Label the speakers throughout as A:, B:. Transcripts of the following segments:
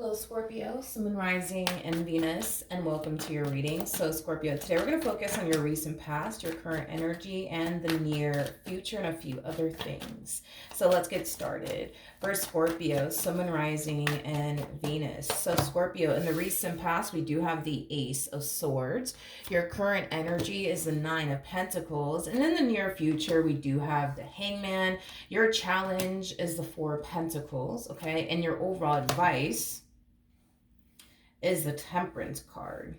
A: Hello, Scorpio, Sun, Moon, Rising, and Venus, and welcome to your reading. So, Scorpio, today we're going to focus on your recent past, your current energy, and the near future, and a few other things. So, let's get started. For Scorpio, Sun, Moon, Rising, and Venus. So, Scorpio, in the recent past, we do have the Ace of Swords. Your current energy is the Nine of Pentacles, and in the near future, we do have the Hangman. Your challenge is the Four of Pentacles, okay? And your overall advice is the Temperance card.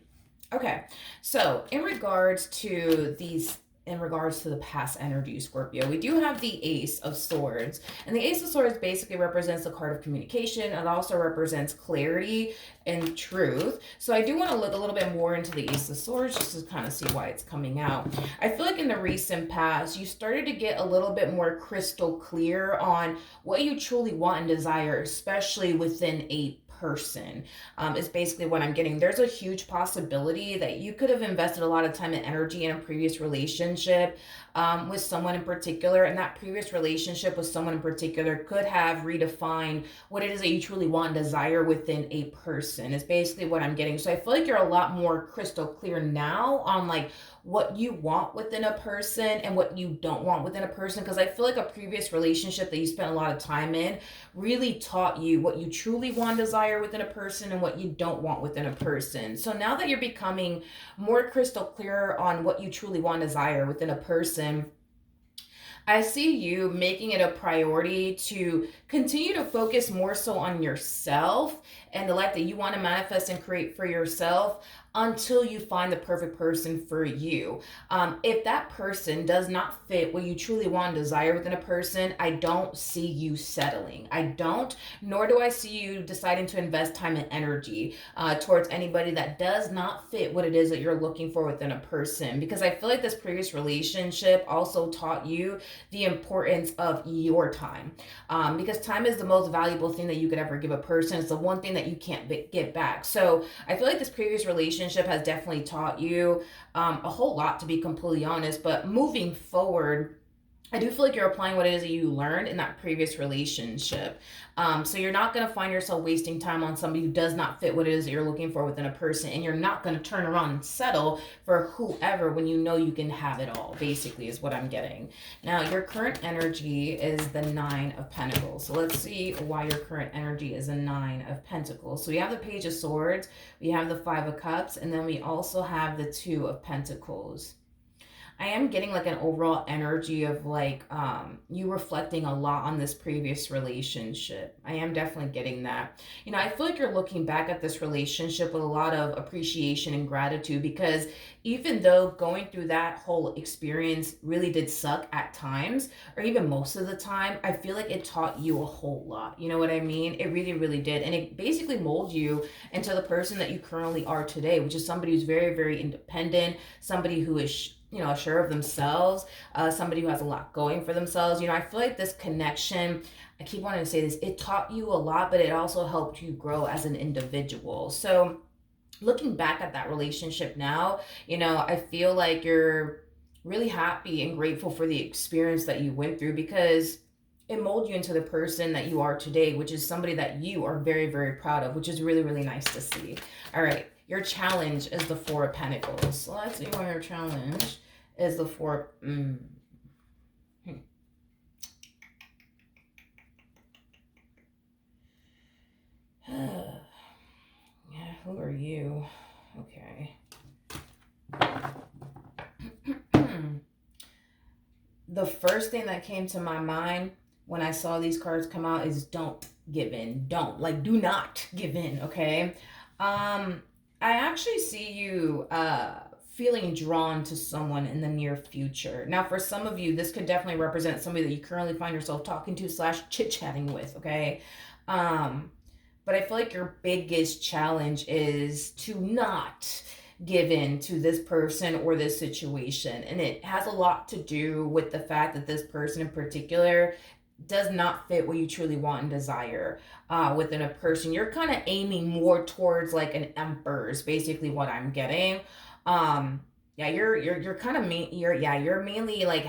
A: Okay, so in regards to the past energy, Scorpio, we do have the Ace of Swords. And the Ace of Swords basically represents the card of communication. It also represents clarity and truth. So I do want to look a little bit more into the Ace of Swords just to kind of see why it's coming out. I feel like in the recent past, you started to get a little bit more crystal clear on what you truly want and desire, especially within a person, is basically what I'm getting. There's a huge possibility that you could have invested a lot of time and energy in a previous relationship with someone in particular, and that previous relationship with someone in particular could have redefined what it is that you truly want and desire within a person, is basically what I'm getting. So I feel like you're a lot more crystal clear now on like what you want within a person and what you don't want within a person, because I feel like a previous relationship that you spent a lot of time in really taught you what you truly want and desire within a person and what you don't want within a person. So now that you're becoming more crystal clear on what you truly want and desire within a person, I see you making it a priority to continue to focus more so on yourself and the life that you want to manifest and create for yourself until you find the perfect person for you. If that person does not fit what you truly want and desire within a person, I don't see you settling. I don't, nor do I see you deciding to invest time and energy towards anybody that does not fit what it is that you're looking for within a person. Because I feel like this previous relationship also taught you the importance of your time. Because time is the most valuable thing that you could ever give a person. It's the one thing that you can't get back. So I feel like this previous relationship has definitely taught you a whole lot, to be completely honest. But moving forward, I do feel like you're applying what it is that you learned in that previous relationship. So you're not going to find yourself wasting time on somebody who does not fit what it is that you're looking for within a person. And you're not going to turn around and settle for whoever when you know you can have it all, basically, is what I'm getting. Now, your current energy is the Nine of Pentacles. So let's see why your current energy is a Nine of Pentacles. So we have the Page of Swords, we have the Five of Cups, and then we also have the Two of Pentacles. I am getting like an overall energy of like you reflecting a lot on this previous relationship. I am definitely getting that. You know, I feel like you're looking back at this relationship with a lot of appreciation and gratitude, because even though going through that whole experience really did suck at times, or even most of the time, I feel like it taught you a whole lot. You know what I mean? It really, really did. And it basically molded you into the person that you currently are today, which is somebody who's very, very independent, somebody who is sure of themselves, somebody who has a lot going for themselves. You know, I feel like this connection, I keep wanting to say this, it taught you a lot, but it also helped you grow as an individual. So looking back at that relationship now, I feel like you're really happy and grateful for the experience that you went through, because it molded you into the person that you are today, which is somebody that you are very, very proud of, which is really, really nice to see. All right. Your challenge is the Four of Pentacles. So let's see why your challenge is the Four. Yeah, who are you? Okay. The first thing that came to my mind when I saw these cards come out is don't give in. Do not give in, okay? I actually see you feeling drawn to someone in the near future. Now, for some of you, this could definitely represent somebody that you currently find yourself talking to / chit-chatting with, okay? But I feel like your biggest challenge is to not give in to this person or this situation. And it has a lot to do with the fact that this person in particular does not fit what you truly want and desire within a person. You're kind of aiming more towards like an emperor is basically what I'm getting. Yeah, you're kind of you're mainly like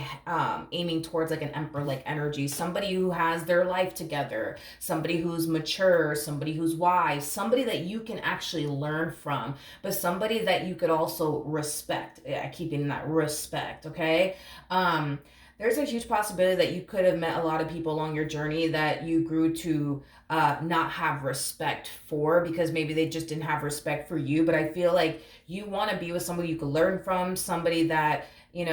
A: aiming towards like an emperor like energy, somebody who has their life together, somebody who's mature, somebody who's wise, somebody that you can actually learn from, but somebody that you could also respect. Yeah, keeping that respect, okay? Um there's a huge possibility that you could have met a lot of people along your journey that you grew to not have respect for, because maybe they just didn't have respect for you. But I feel like you want to be with somebody you could learn from, somebody that, you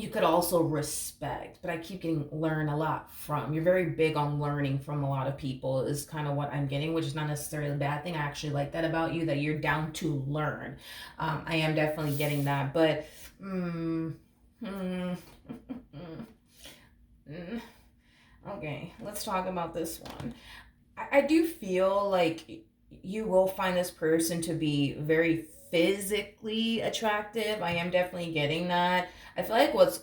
A: could also respect. But I keep getting learn a lot from. You're very big on learning from a lot of people, is kind of what I'm getting, which is not necessarily a bad thing. I actually like that about you, that you're down to learn. I am definitely getting that. But, mm, mm, mm, okay, let's talk about this one. I do feel like you will find this person to be very physically attractive. I am definitely getting that. I feel like what's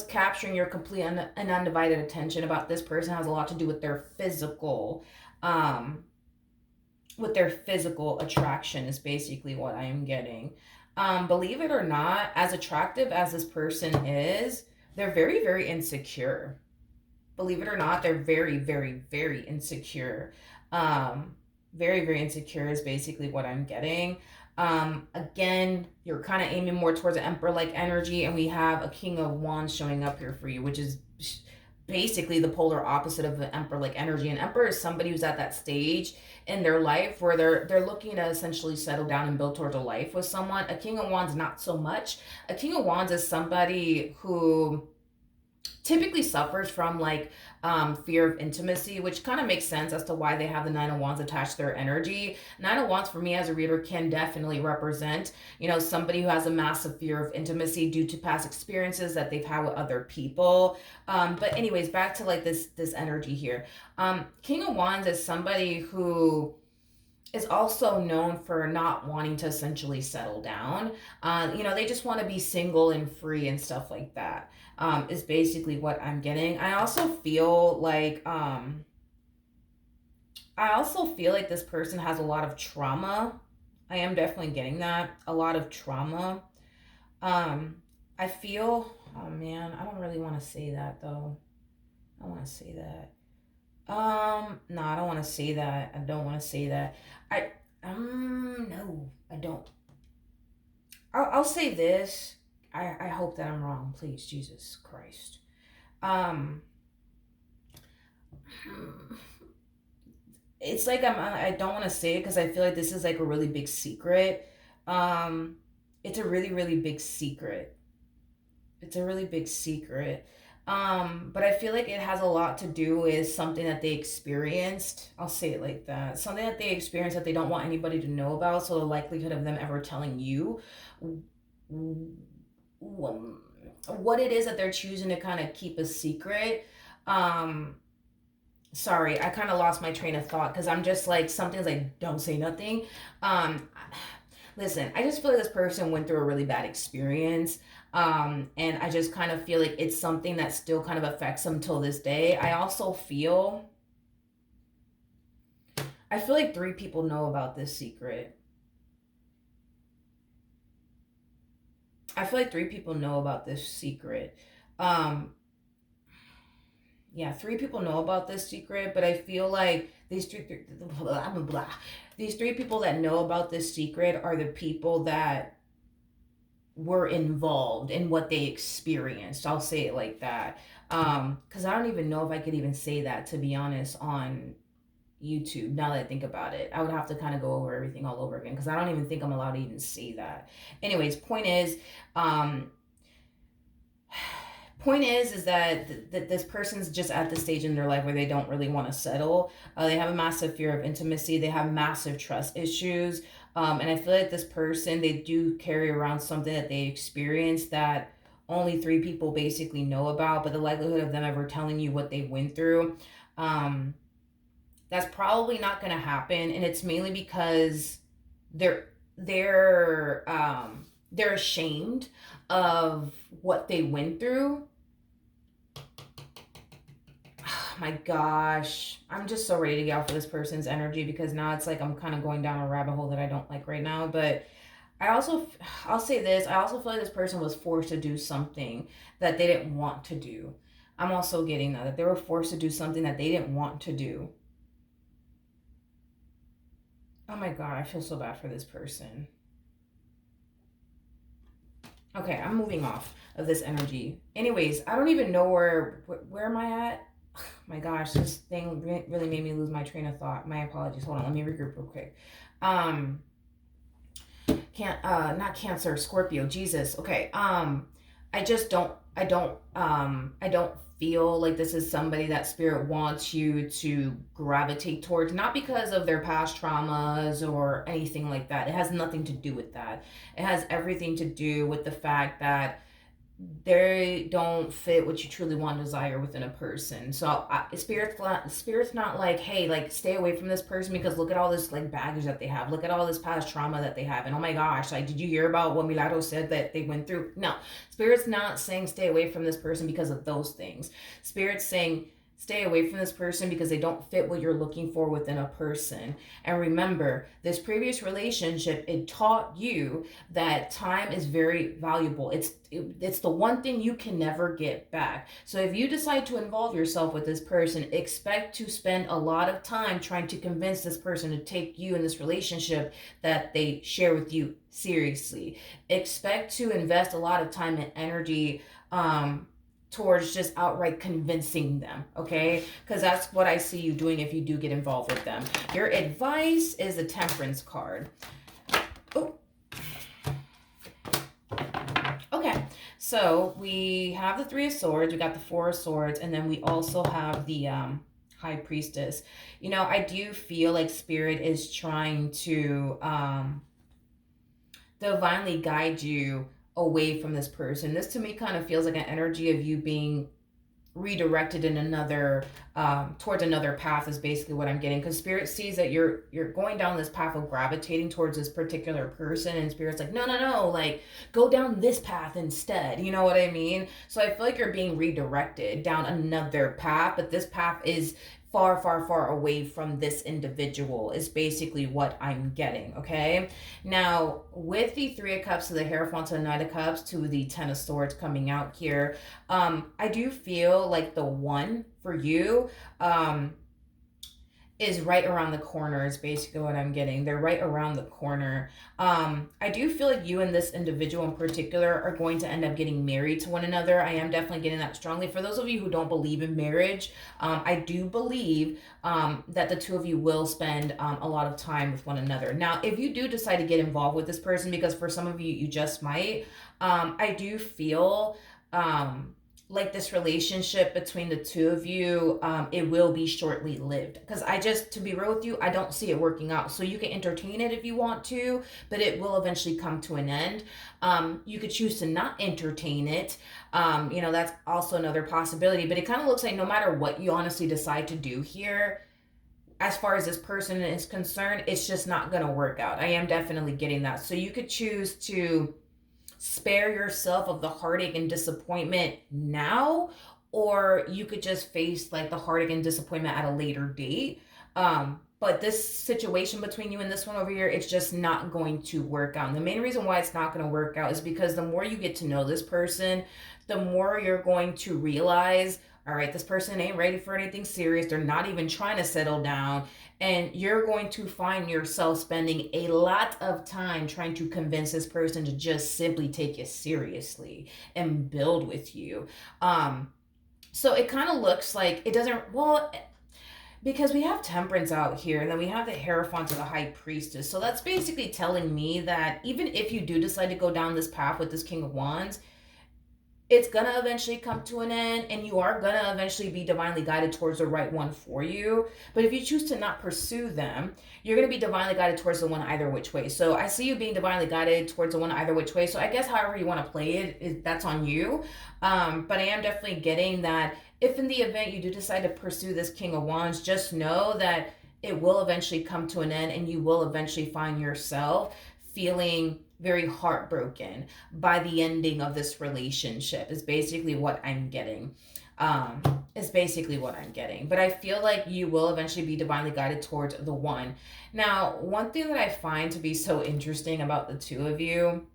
A: capturing your complete and undivided attention about this person has a lot to do um with their physical attraction, is basically what I am getting. Believe it or not, as attractive as this person is, they're very, very insecure. Believe it or not, they're very, very, very insecure. Very, very insecure is basically what I'm getting. Again, you're kind of aiming more towards an emperor like energy, and we have a king of wands showing up here for you, which is basically the polar opposite of the emperor like energy. An emperor is somebody who's at that stage in their life where they're looking to essentially settle down and build towards a life with someone. A king of wands, not so much. A king of wands is somebody who typically suffers from like fear of intimacy, which kind of makes sense as to why they have the Nine of Wands attached to their energy. Nine of Wands for me as a reader can definitely represent, somebody who has a massive fear of intimacy due to past experiences that they've had with other people. But anyways, back to like this energy here. King of Wands is somebody who is also known for not wanting to essentially settle down. They just want to be single and free and stuff like that. Is basically what I'm getting. I also feel like this person has a lot of trauma. I am definitely getting that. A lot of trauma. Um, I feel, oh man, I don't really want to say that though. I want to say that. No, I don't want to say that. I don't want to say that. No, I don't. I'll say this. I hope that I'm wrong. Please, Jesus Christ. Um, it's like I don't want to say it because I feel like this is like a really big secret. Um, it's a really, really big secret. It's a really big secret. But I feel like it has a lot to do with something that they experienced. I'll say it like that. Something that they experienced that they don't want anybody to know about. So the likelihood of them ever telling you what it is that they're choosing to kind of keep a secret. Um, Sorry, I kind of lost my train of thought because I'm just like, something's like, don't say nothing. Um, Listen, I just feel like this person went through a really bad experience. And I just kind of feel like it's something that still kind of affects them till this day. I feel like three people know about this secret. I feel like three people know about this secret. Um, yeah, three people know about this secret, but I feel like blah, blah, blah. These three people that know about this secret are the people that were involved in what they experienced. I'll say it like that. Because I don't even know if I could even say that, to be honest, on YouTube. Now that I think about it, I would have to kind of go over everything all over again because I don't even think I'm allowed to even say that. Anyways, um, point is that this person's just at the stage in their life where they don't really want to settle. They have a massive fear of intimacy. They have massive trust issues. And I feel like this person, they do carry around something that they experienced that only three people basically know about, but the likelihood of them ever telling you what they went through, um, that's probably not going to happen. And it's mainly because they're they're ashamed of what they went through. Oh my gosh, I'm just so ready to get off of this person's energy because now it's like I'm kind of going down a rabbit hole that I don't like right now. But I'll say this, I also feel like this person was forced to do something that they didn't want to do. I'm also getting that they were forced to do something that they didn't want to do. Oh my God, I feel so bad for this person. Okay, I'm moving off of this energy. Anyways, I don't even know where am I at? My gosh, this thing really made me lose my train of thought. My apologies. Hold on, let me regroup real quick. Um, can't not Cancer, Scorpio, Jesus. Okay. I just I don't feel like this is somebody that spirit wants you to gravitate towards, not because of their past traumas or anything like that. It has nothing to do with that. It has everything to do with the fact that they don't fit what you truly want to desire within a person. So spirit's not like, hey, like stay away from this person because look at all this like baggage that they have. Look at all this past trauma that they have. And oh my gosh, like did you hear about what Milagro said that they went through? No. Spirit's not saying stay away from this person because of those things. Spirit's saying stay away from this person because they don't fit what you're looking for within a person. And remember, this previous relationship, it taught you that time is very valuable. It's the one thing you can never get back. So if you decide to involve yourself with this person, expect to spend a lot of time trying to convince this person to take you in this relationship that they share with you seriously. Expect to invest a lot of time and energy towards just outright convincing them, okay? Because that's what I see you doing if you do get involved with them. Your advice is the Temperance card. Oh, okay. So we have the Three of Swords, we got the Four of Swords, and then we also have the High Priestess. You know, I do feel like Spirit is trying to divinely guide you away from this person. This to me kind of feels like an energy of you being redirected in another towards another path is basically what I'm getting, because spirit sees that you're going down this path of gravitating towards this particular person, and spirit's like no, like go down this path instead, you know what I mean? So I feel like you're being redirected down another path, but this path is far away from this individual is basically what I'm getting, okay? Now, with the Three of Cups to the Hierophant to the Knight of Cups to the Ten of Swords coming out here, I do feel like the one for you is right around the corner is basically what I'm getting. They're right around the corner. I do feel like you and this individual in particular are going to end up getting married to one another. I am definitely getting that strongly. For those of you who don't believe in marriage, I do believe that the two of you will spend a lot of time with one another. Now, if you do decide to get involved with this person, because for some of you, you just might, I do feel like this relationship between the two of you, it will be shortly lived, because I just, to be real with you, I don't see it working out. So you can entertain it if you want to, but it will eventually come to an end. You could choose to not entertain it. That's also another possibility, but it kind of looks like no matter what you honestly decide to do here, as far as this person is concerned, it's just not going to work out. I am definitely getting that. So you could choose to spare yourself of the heartache and disappointment now, or you could just face like the heartache and disappointment at a later date. But this situation between you and this one over here, it's just not going to work out. And the main reason why it's not going to work out is because the more you get to know this person, the more you're going to realize, all right, this person ain't ready for anything serious. They're not even trying to settle down. And you're going to find yourself spending a lot of time trying to convince this person to just simply take you seriously and build with you. So it kind of looks like it doesn't, well, because we have Temperance out here, and then we have the Hierophant of the High Priestess. So that's basically telling me that even if you do decide to go down this path with this King of Wands, it's gonna eventually come to an end, and you are gonna eventually be divinely guided towards the right one for you. But if you choose to not pursue them, you're gonna be divinely guided towards the one either which way. So I see you being divinely guided towards the one either which way. So I guess however you want to play it, that's on you. But I am definitely getting that if in the event you do decide to pursue this King of Wands, just know that it will eventually come to an end, and you will eventually find yourself feeling very heartbroken by the ending of this relationship is basically what I'm getting. Is basically what I'm getting. But I feel like you will eventually be divinely guided towards the one. Now, one thing that I find to be so interesting about the two of you,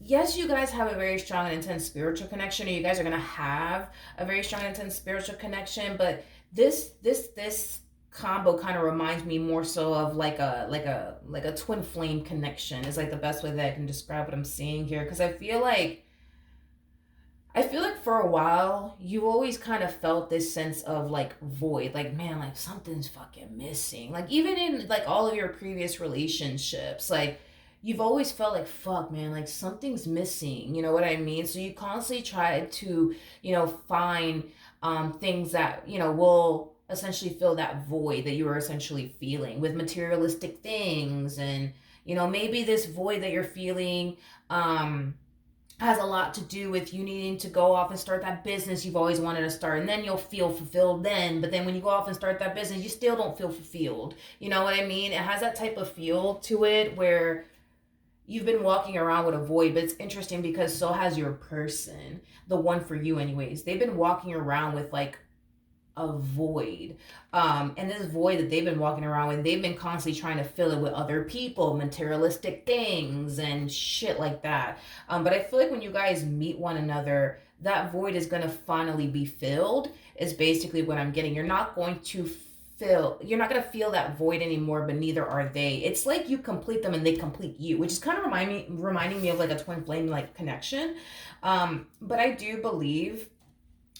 A: yes, you guys have a very strong and intense spiritual connection, or you guys are gonna have a very strong and intense spiritual connection, but this combo kind of reminds me more so of like a twin flame connection is like the best way that I can describe what I'm seeing here. Because I feel like for a while you always kind of felt this sense of like void, like man, like something's fucking missing. Like even in like all of your previous relationships, like you've always felt like fuck man, like something's missing. You know what I mean? So you constantly try to, find things that, will essentially fill that void that you were essentially feeling with materialistic things. And maybe this void that you're feeling has a lot to do with you needing to go off and start that business you've always wanted to start, and then you'll feel fulfilled then. But then when you go off and start that business, you still don't feel fulfilled. You know what I mean? It has that type of feel to it where you've been walking around with a void. But it's interesting because so has your person, the one for you anyways. They've been walking around with like a void. And this void that they've been walking around with, they've been constantly trying to fill it with other people, materialistic things, and shit like that. But I feel like when you guys meet one another, that void is going to finally be filled, is basically what I'm getting. You're not going to feel that void anymore, but neither are they. It's like you complete them and they complete you, which is kind of reminding me of like a twin flame like connection. But I do believe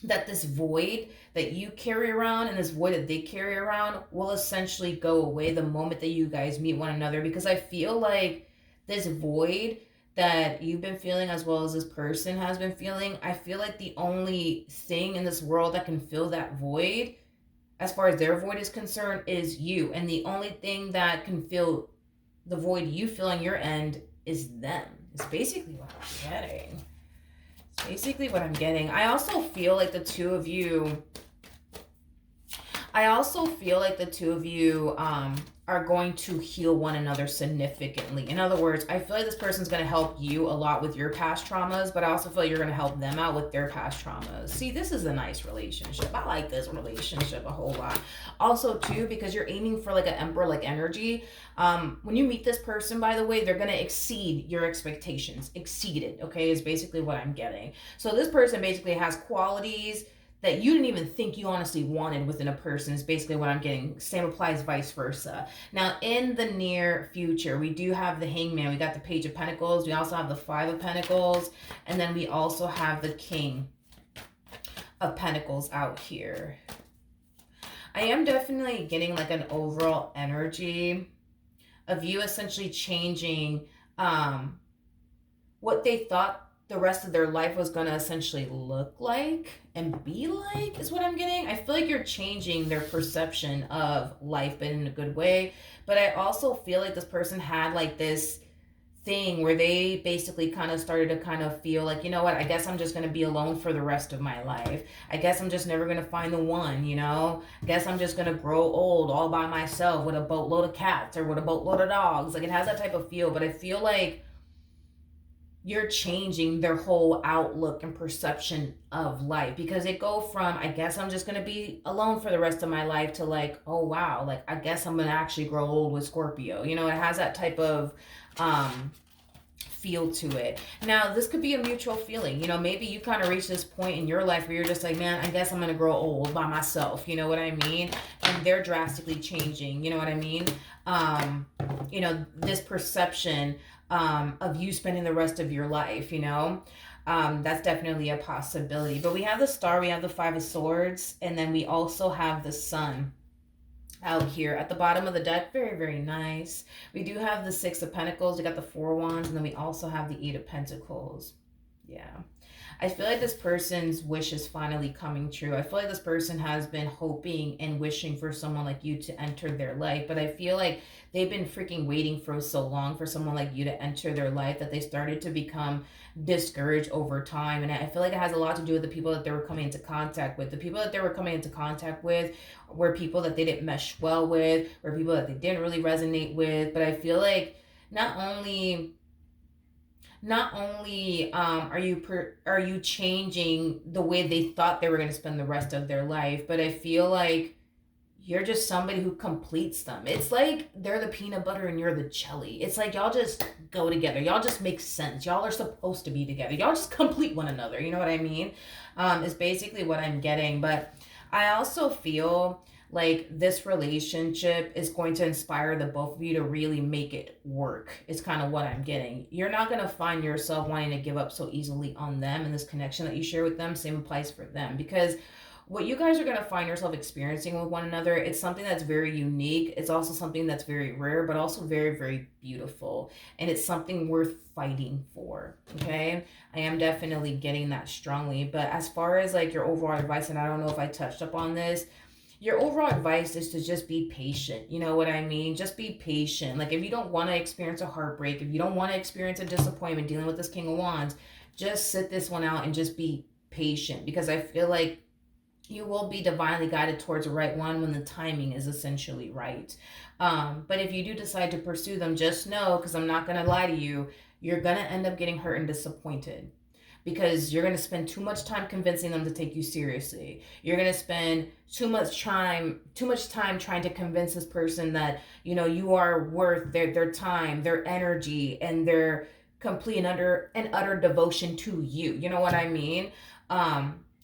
A: that this void that you carry around and this void that they carry around will essentially go away the moment that you guys meet one another. Because I feel like this void that you've been feeling as well as this person has been feeling, I feel like the only thing in this world that can fill that void, as far as their void is concerned, is you. And the only thing that can fill the void you feel on your end is them. It's basically what I'm getting. Basically what I'm getting. I also feel like the two of you are going to heal one another significantly. In other words, I feel like this person's going to help you a lot with your past traumas, but I also feel like you're going to help them out with their past traumas. See, this is a nice relationship. I like this relationship a whole lot. Also, too, because you're aiming for like an emperor-like energy. When you meet this person, by the way, they're going to exceed your expectations. Exceed it, okay, is basically what I'm getting. So this person basically has qualities that you didn't even think you honestly wanted within a person, is basically what I'm getting. Same applies vice versa. Now, in the near future, we do have the Hangman. We got the Page of Pentacles. We also have the Five of Pentacles. And then we also have the King of Pentacles out here. I am definitely getting like an overall energy of you essentially changing what they thought the rest of their life was going to essentially look like and be like, is what I'm getting. I feel like you're changing their perception of life, but in a good way. But I also feel like this person had like this thing where they basically kind of started to kind of feel like, you know what, I guess I'm just going to be alone for the rest of my life. I guess I'm just never going to find the one, I guess I'm just going to grow old all by myself with a boatload of cats or with a boatload of dogs. Like, it has that type of feel. But I feel like you're changing their whole outlook and perception of life, because it go from, I guess I'm just going to be alone for the rest of my life, to like, oh wow, like I guess I'm going to actually grow old with Scorpio. It has that type of feel to it. Now, this could be a mutual feeling. Maybe you kind of reach this point in your life where you're just like, man, I guess I'm going to grow old by myself. You know what I mean? And they're drastically changing. You know what I mean? This perception of you spending the rest of your life, that's definitely a possibility. But we have the Star, we have the Five of Swords, and then we also have the Sun out here at the bottom of the deck. Very, very nice. We do have the Six of Pentacles, we got the Four of Wands, and then we also have the Eight of Pentacles. Yeah. I feel like this person's wish is finally coming true. I feel like this person has been hoping and wishing for someone like you to enter their life. But I feel like they've been freaking waiting for so long for someone like you to enter their life that they started to become discouraged over time. And I feel like it has a lot to do with the people that they were coming into contact with. The people that they were coming into contact with were people that they didn't mesh well with, or people that they didn't really resonate with. But I feel like not only not only are you changing the way they thought they were going to spend the rest of their life, but I feel like you're just somebody who completes them. It's like they're the peanut butter and you're the jelly. It's like y'all just go together. Y'all just make sense. Y'all are supposed to be together. Y'all just complete one another. You know what I mean? Is basically what I'm getting. But I also feel like this relationship is going to inspire the both of you to really make it work. It's kind of what I'm getting. You're not going to find yourself wanting to give up so easily on them and this connection that you share with them. Same applies for them, because what you guys are going to find yourself experiencing with one another, it's something that's very unique. It's also something that's very rare, but also very, very beautiful. And it's something worth fighting for. Okay. I am definitely getting that strongly. But as far as like your overall advice, and I don't know if I touched up on this, your overall advice is to just be patient. You know what I mean? Just be patient. Like, if you don't want to experience a heartbreak, if you don't want to experience a disappointment dealing with this King of Wands, just sit this one out and just be patient, because I feel like you will be divinely guided towards the right one when the timing is essentially right. But if you do decide to pursue them, just know, because I'm not going to lie to you, you're going to end up getting hurt and disappointed, because you're going to spend too much time convincing them to take you seriously. You're going to spend too much time trying to convince this person that, you know, you are worth their time, their energy, and their complete and utter devotion to you. You know what I mean?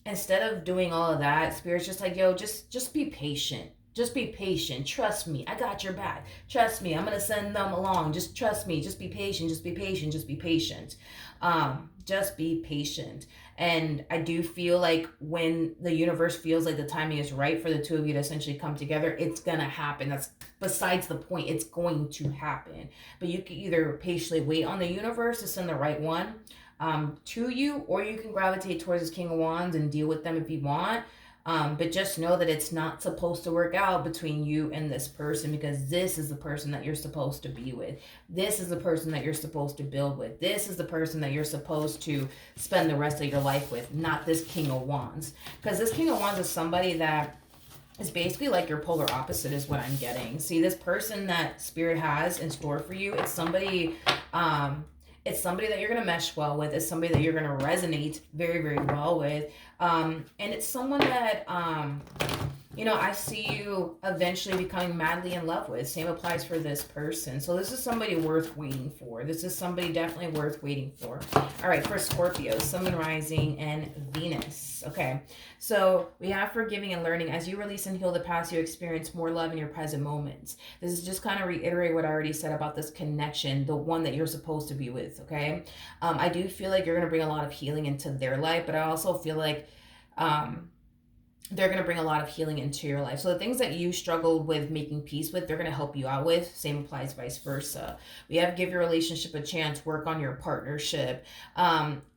A: Instead of doing all of that, Spirit's just like, yo, just be patient. Just be patient. Trust me. I got your back. Trust me. I'm gonna send them along. Just trust me. Just be patient. Just be patient. Just be patient. Just be patient. And I do feel like when the universe feels like the timing is right for the two of you to essentially come together, it's gonna happen. That's besides the point. It's going to happen. But you can either patiently wait on the universe to send the right one to you, or you can gravitate towards this King of Wands and deal with them if you want. But just know that it's not supposed to work out between you and this person, because this is the person that you're supposed to be with. This is the person that you're supposed to build with. This is the person that you're supposed to spend the rest of your life with, not this King of Wands. Because this King of Wands is somebody that is basically like your polar opposite, is what I'm getting. See, this person that Spirit has in store for you, it's somebody that you're going to mesh well with. It's somebody that you're going to resonate very, very well with. And it's someone that, I see you eventually becoming madly in love with. Same applies for this person. So this is somebody worth waiting for. This is somebody definitely worth waiting for. All right, for Scorpio, Sun, Rising, and Venus. Okay, so we have forgiving and learning. As you release and heal the past, you experience more love in your present moments. This is just kind of reiterate what I already said about this connection, the one that you're supposed to be with, okay? I do feel like you're going to bring a lot of healing into their life, but I also feel like they're going to bring a lot of healing into your life. So the things that you struggled with making peace with, they're going to help you out with. Same applies vice versa. We have give your relationship a chance, work on your partnership.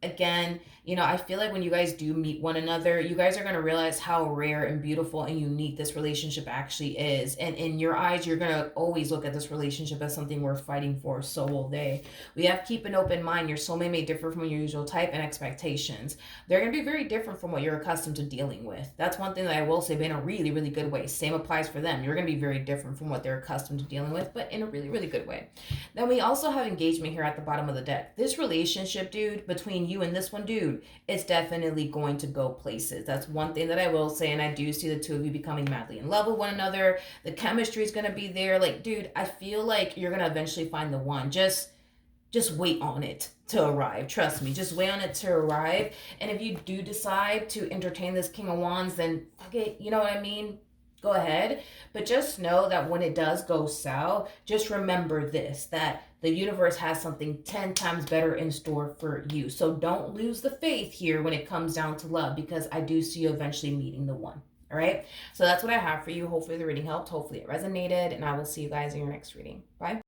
A: Again, I feel like when you guys do meet one another, you guys are going to realize how rare and beautiful and unique this relationship actually is. And in your eyes, you're going to always look at this relationship as something worth fighting for. So will they. We have keep an open mind. Your soulmate may differ from your usual type and expectations. They're going to be very different from what you're accustomed to dealing with. That's one thing that I will say, but in a really, really good way. Same applies for them. You're going to be very different from what they're accustomed to dealing with, but in a really, really good way. Then we also have engagement here at the bottom of the deck. This relationship, dude, between you and this one dude, it's definitely going to go places. That's one thing that I will say, and I do see the two of you becoming madly in love with one another. The chemistry is going to be there. Like, dude, I feel like you're going to eventually find the one. Just wait on it to arrive. Trust me, just wait on it to arrive. And if you do decide to entertain this King of Wands, then okay, you know what I mean? Go ahead. But just know that when it does go south, just remember this, that the universe has something 10 times better in store for you. So don't lose the faith here when it comes down to love, because I do see you eventually meeting the one. All right. So that's what I have for you. Hopefully the reading helped. Hopefully it resonated. And I will see you guys in your next reading. Bye.